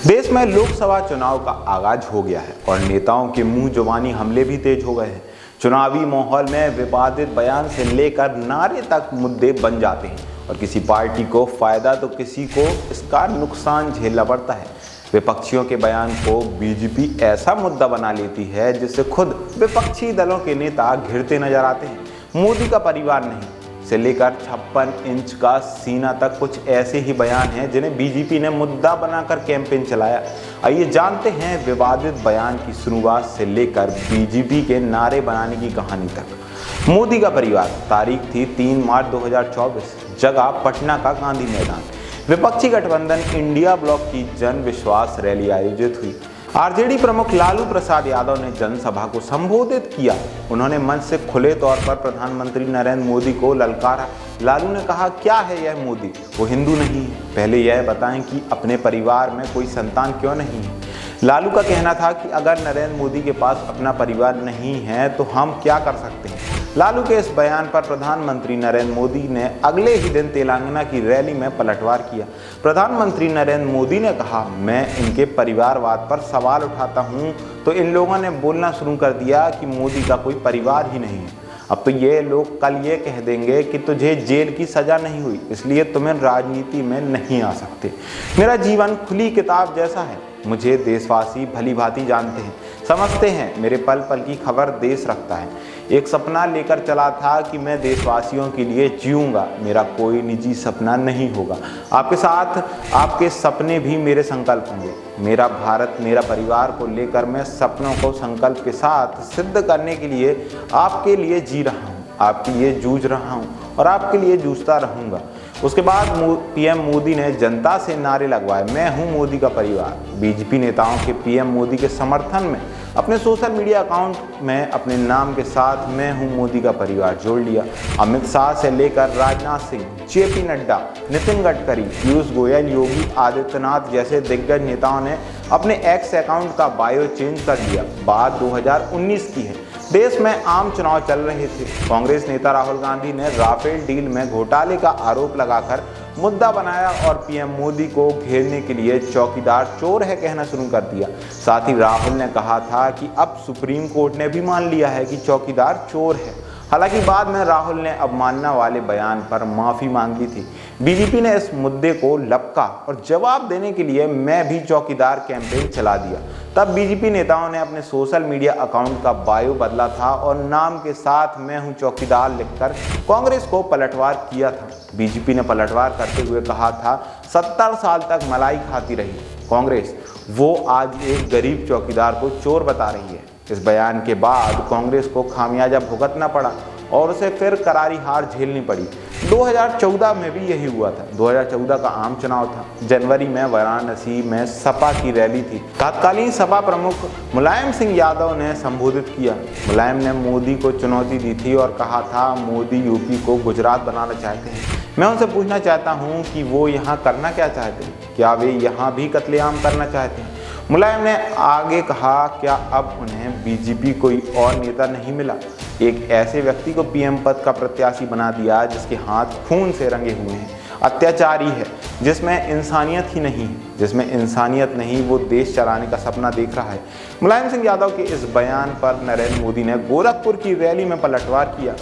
देश में लोकसभा चुनाव का आगाज हो गया है और नेताओं के मुंह जुबानी हमले भी तेज हो गए हैं। चुनावी माहौल में विवादित बयान से लेकर नारे तक मुद्दे बन जाते हैं और किसी पार्टी को फायदा तो किसी को इसका नुकसान झेलना पड़ता है। विपक्षियों के बयान को बीजेपी ऐसा मुद्दा बना लेती है जिससे खुद विपक्षी दलों के नेता घिरते नजर आते हैं। मोदी का परिवार नहीं से लेकर 56 इंच का सीना तक कुछ ऐसे ही बयान हैं जिन्हें बीजेपी ने मुद्दा बनाकर कैंपेन चलाया। आइए जानते हैं विवादित बयान की शुरुआत से लेकर बीजेपी के नारे बनाने की कहानी तक। मोदी का परिवार, तारीख थी 3 मार्च 2024, जगह पटना का गांधी मैदान। विपक्षी गठबंधन इंडिया ब्लॉक की जन विश्वास रैली आयोजित हुई। आरजेडी प्रमुख लालू प्रसाद यादव ने जनसभा को संबोधित किया। उन्होंने मंच से खुले तौर पर प्रधानमंत्री नरेंद्र मोदी को ललकारा। लालू ने कहा, क्या है यह मोदी? वो हिंदू नहीं है। पहले यह बताएं कि अपने परिवार में कोई संतान क्यों नहीं है। लालू का कहना था कि अगर नरेंद्र मोदी के पास अपना परिवार नहीं है तो हम क्या कर सकते हैं। लालू के इस बयान पर प्रधानमंत्री नरेंद्र मोदी ने अगले ही दिन तेलंगाना की रैली में पलटवार किया। प्रधानमंत्री नरेंद्र मोदी ने कहा, मैं इनके परिवारवाद पर सवाल उठाता हूं तो इन लोगों ने बोलना शुरू कर दिया कि मोदी का कोई परिवार ही नहीं है। अब तो ये लोग कल ये कह देंगे कि तुझे जेल की सजा नहीं हुई, इसलिए तुम्हें राजनीति में नहीं आ सकते। मेरा जीवन खुली किताब जैसा है। मुझे देशवासी भली भांति जानते हैं, समझते हैं। मेरे पल पल की खबर देश रखता है। एक सपना लेकर चला था कि मैं देशवासियों के लिए जीऊंगा। मेरा कोई निजी सपना नहीं होगा। आपके साथ आपके सपने भी मेरे संकल्प होंगे। मेरा भारत, मेरा परिवार को लेकर मैं सपनों को संकल्प के साथ सिद्ध करने के लिए आपके लिए जी रहा हूँ, आपके लिए जूझ रहा हूँ और आपके लिए जूझता रहूँगा। उसके बाद पीएम मोदी ने जनता से नारे लगवाए, मैं हूं मोदी का परिवार। बीजेपी नेताओं के पीएम मोदी के समर्थन में अपने सोशल मीडिया अकाउंट में अपने नाम के साथ मैं हूं मोदी का परिवार जोड़ लिया। अमित शाह से लेकर राजनाथ सिंह, जेपी नड्डा, नितिन गडकरी, पीयूष गोयल, योगी आदित्यनाथ जैसे दिग्गज नेताओं ने अपने एक्स अकाउंट का बायो चेंज कर दिया। बात 2019 की है। देश में आम चुनाव चल रहे थे। कांग्रेस नेता राहुल गांधी ने राफेल डील में घोटाले का आरोप लगाकर मुद्दा बनाया और पीएम मोदी को घेरने के लिए चौकीदार चोर है कहना शुरू कर दिया। साथ ही राहुल ने कहा था कि अब सुप्रीम कोर्ट ने भी मान लिया है कि चौकीदार चोर है। हालांकि बाद में राहुल ने अवमानना वाले बयान पर माफी मांग ली थी। बीजेपी ने इस मुद्दे को लपका और जवाब देने के लिए मैं भी चौकीदार कैंपेन चला दिया। तब बीजेपी नेताओं ने अपने सोशल मीडिया अकाउंट का बायो बदला था और नाम के साथ मैं हूं चौकीदार लिखकर कांग्रेस को पलटवार किया था। बीजेपी ने पलटवार करते हुए कहा था, 70 साल तक मलाई खाती रही कांग्रेस, वो आज एक गरीब चौकीदार को चोर बता रही है। इस बयान के बाद कांग्रेस को खामियाजा भुगतना पड़ा और उसे फिर करारी हार झेलनी पड़ी। 2014 में भी यही हुआ था। 2014 का आम चुनाव था। जनवरी में वाराणसी में सपा की रैली थी। तत्कालीन सपा प्रमुख मुलायम सिंह यादव ने संबोधित किया। मुलायम ने मोदी को चुनौती दी थी और कहा था, मोदी यूपी को गुजरात बनाना चाहते हैं। मैं उनसे पूछना चाहता हूं कि वो यहाँ करना क्या चाहते हैं? क्या वे यहाँ भी कत्लेआम करना चाहते हैं? मुलायम ने आगे कहा, क्या अब उन्हें बीजेपी कोई और नेता नहीं मिला? एक ऐसे व्यक्ति को पीएम पद का प्रत्याशी बना दिया जिसके हाथ खून से रंगे हुए हैं, अत्याचारी है, जिसमें इंसानियत ही नहीं है। जिसमें इंसानियत नहीं, वो देश चलाने का सपना देख रहा है। मुलायम सिंह यादव के इस बयान पर नरेंद्र मोदी ने गोरखपुर की रैली में पलटवार किया।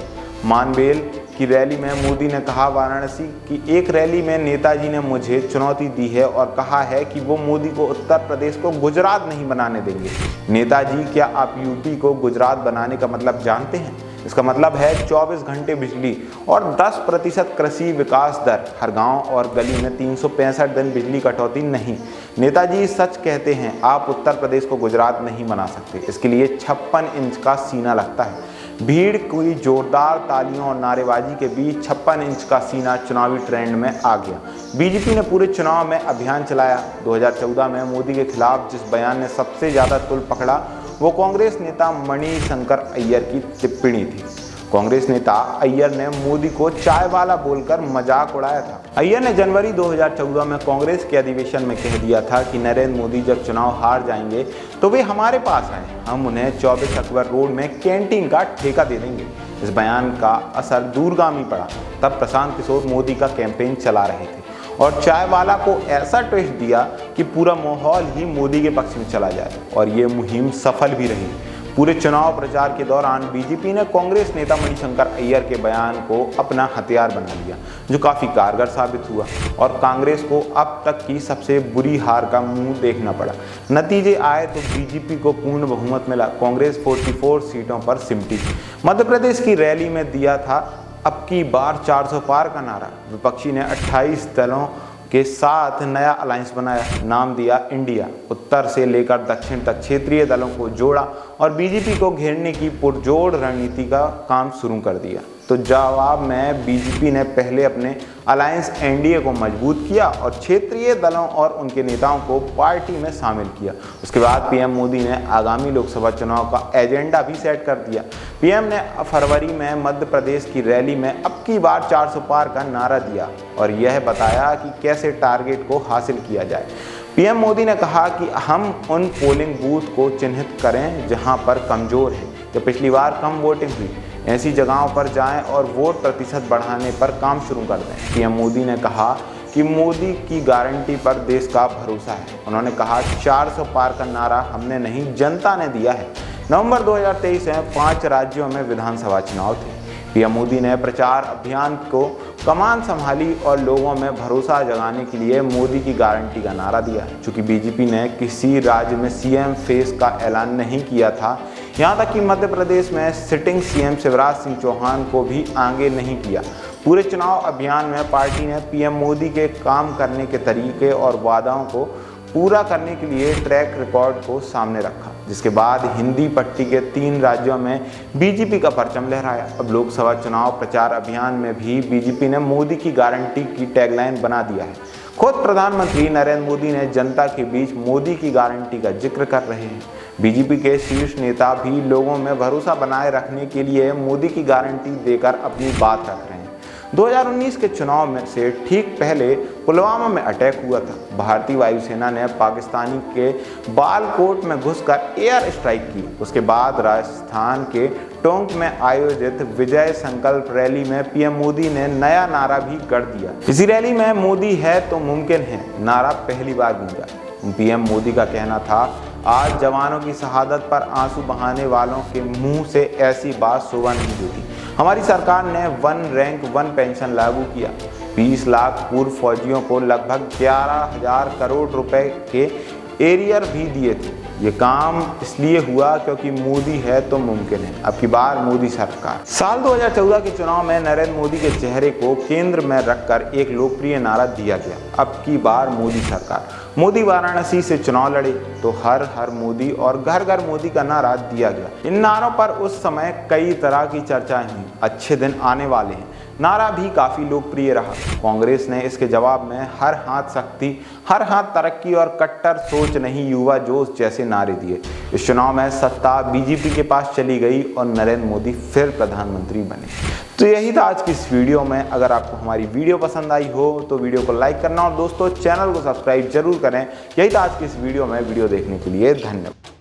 मानवेल की रैली में मोदी ने कहा, वाराणसी की एक रैली में नेताजी ने मुझे चुनौती दी है और कहा है कि वो मोदी को उत्तर प्रदेश को गुजरात नहीं बनाने देंगे। नेताजी, क्या आप यूपी को गुजरात बनाने का मतलब जानते हैं? इसका मतलब है 24 घंटे बिजली और 10% कृषि विकास दर, हर गांव और गली में 365 दिन बिजली कटौती नहीं। नेताजी सच कहते हैं, आप उत्तर प्रदेश को गुजरात नहीं बना सकते। इसके लिए 56 इंच का सीना लगता है। भीड़ की जोरदार तालियों और नारेबाजी के बीच 56 इंच का सीना चुनावी ट्रेंड में आ गया। बीजेपी ने पूरे चुनाव में अभियान चलाया। 2014 में मोदी के खिलाफ जिस बयान ने सबसे ज्यादा तुल पकड़ा वो कांग्रेस नेता मणिशंकर अय्यर की टिप्पणी थी। कांग्रेस नेता अय्यर ने मोदी को चाय वाला बोलकर मजाक उड़ाया था। अय्यर ने जनवरी 2014 में कांग्रेस के अधिवेशन में कह दिया था कि नरेंद्र मोदी जब चुनाव हार जाएंगे तो वे हमारे पास आए, हम उन्हें 24 अकबर रोड में कैंटीन का ठेका दे देंगे। इस बयान का असर दूरगामी पड़ा। तब प्रशांत किशोर मोदी का कैंपेन चला रहे थे। और चाय वाला को ऐसा ट्विस्ट दिया कि पूरा माहौल ही मोदी के पक्ष में चला जाए और ये मुहिम सफल भी रही। पूरे चुनाव प्रचार के दौरान बीजेपी ने कांग्रेस नेता मणिशंकर अय्यर के बयान को अपना हथियार बना लिया, जो काफ़ी कारगर साबित हुआ और कांग्रेस को अब तक की सबसे बुरी हार का मुंह देखना पड़ा। नतीजे आए तो बीजेपी को पूर्ण बहुमत मिला। कांग्रेस 44 सीटों पर सिमटी। मध्य प्रदेश की रैली में दिया था अब की बार 400 पार का नारा। विपक्षी ने 28 दलों के साथ नया अलायंस बनाया, नाम दिया इंडिया। उत्तर से लेकर दक्षिण तक क्षेत्रीय दलों को जोड़ा और बीजेपी को घेरने की पुरजोर रणनीति का काम शुरू कर दिया। तो जवाब में बीजेपी ने पहले अपने अलायंस एनडीए को मजबूत किया और क्षेत्रीय दलों और उनके नेताओं को पार्टी में शामिल किया। उसके बाद पीएम मोदी ने आगामी लोकसभा चुनाव का एजेंडा भी सेट कर दिया। पीएम ने फरवरी में मध्य प्रदेश की रैली में अब की बार 400 पार का नारा दिया और यह बताया कि कैसे टारगेट को हासिल किया जाए। पीएम मोदी ने कहा कि हम उन पोलिंग बूथ को चिन्हित करें जहां पर कमजोर है या पिछली बार कम वोटिंग हुई, ऐसी जगहों पर जाएं और वोट प्रतिशत बढ़ाने पर काम शुरू कर दें। पीएम मोदी ने कहा कि मोदी की गारंटी पर देश का भरोसा है। उन्होंने कहा 400 पार का नारा हमने नहीं, जनता ने दिया है। नवंबर 2023 में 5 राज्यों में विधानसभा चुनाव थे। पीएम मोदी ने प्रचार अभियान को कमान संभाली और लोगों में भरोसा जगाने के लिए मोदी की गारंटी का नारा दिया। चूंकि बीजेपी ने किसी राज्य में सीएम फेस का ऐलान नहीं किया था, यहाँ तक कि मध्य प्रदेश में सिटिंग सीएम शिवराज सिंह चौहान को भी आगे नहीं किया। पूरे चुनाव अभियान में पार्टी ने पीएम मोदी के काम करने के तरीके और वादाओं को पूरा करने के लिए ट्रैक रिकॉर्ड को सामने रखा, जिसके बाद हिंदी पट्टी के 3 राज्यों में बीजेपी का परचम लहराया। अब लोकसभा चुनाव प्रचार अभियान में भी बीजेपी ने मोदी की गारंटी की टैगलाइन बना दिया है। खुद प्रधानमंत्री नरेंद्र मोदी ने जनता के बीच मोदी की गारंटी का जिक्र कर रहे हैं। बीजेपी के शीर्ष नेता भी लोगों में भरोसा बनाए रखने के लिए मोदी की गारंटी देकर अपनी बात रख रहे हैं। 2019 के चुनाव में से ठीक पहले पुलवामा में अटैक हुआ था। भारतीय वायुसेना ने पाकिस्तानी के बालाकोट में घुसकर एयर स्ट्राइक की। उसके बाद राजस्थान के टोंक में आयोजित विजय संकल्प रैली में पीएम मोदी ने नया नारा भी गढ़ दिया। इसी रैली में मोदी है तो मुमकिन है नारा पहली बार गूंजा। पीएम मोदी का कहना था, आज जवानों की शहादत पर आंसू बहाने वालों के मुंह से ऐसी बात शोभा नहीं देती। हमारी सरकार ने 1 रैंक 1 पेंशन लागू किया। 20 लाख पूर्व फौजियों को लगभग 11,000 करोड़ रुपए के एरियर भी दिए थे। ये काम इसलिए हुआ क्योंकि मोदी है तो मुमकिन है। अब की बार मोदी सरकार। साल 2014 के चुनाव में नरेंद्र मोदी के चेहरे को केंद्र में रखकर एक लोकप्रिय नारा दिया गया, अब की बार मोदी सरकार। मोदी वाराणसी से चुनाव लड़े तो हर हर मोदी और घर घर मोदी का नारा दिया गया। इन नारों पर उस समय कई तरह की चर्चाएं हुई। अच्छे दिन आने वाले हैं नारा भी काफ़ी लोकप्रिय रहा। कांग्रेस ने इसके जवाब में हर हाथ शक्ति, हर हाथ तरक्की और कट्टर सोच नहीं युवा जोश जैसे नारे दिए। इस चुनाव में सत्ता बीजेपी के पास चली गई और नरेंद्र मोदी फिर प्रधानमंत्री बने। तो यही था आज की इस वीडियो में। अगर आपको हमारी वीडियो पसंद आई हो तो वीडियो को लाइक करना और दोस्तों चैनल को सब्सक्राइब जरूर करें। यही था आज की इस वीडियो में। वीडियो देखने के लिए धन्यवाद।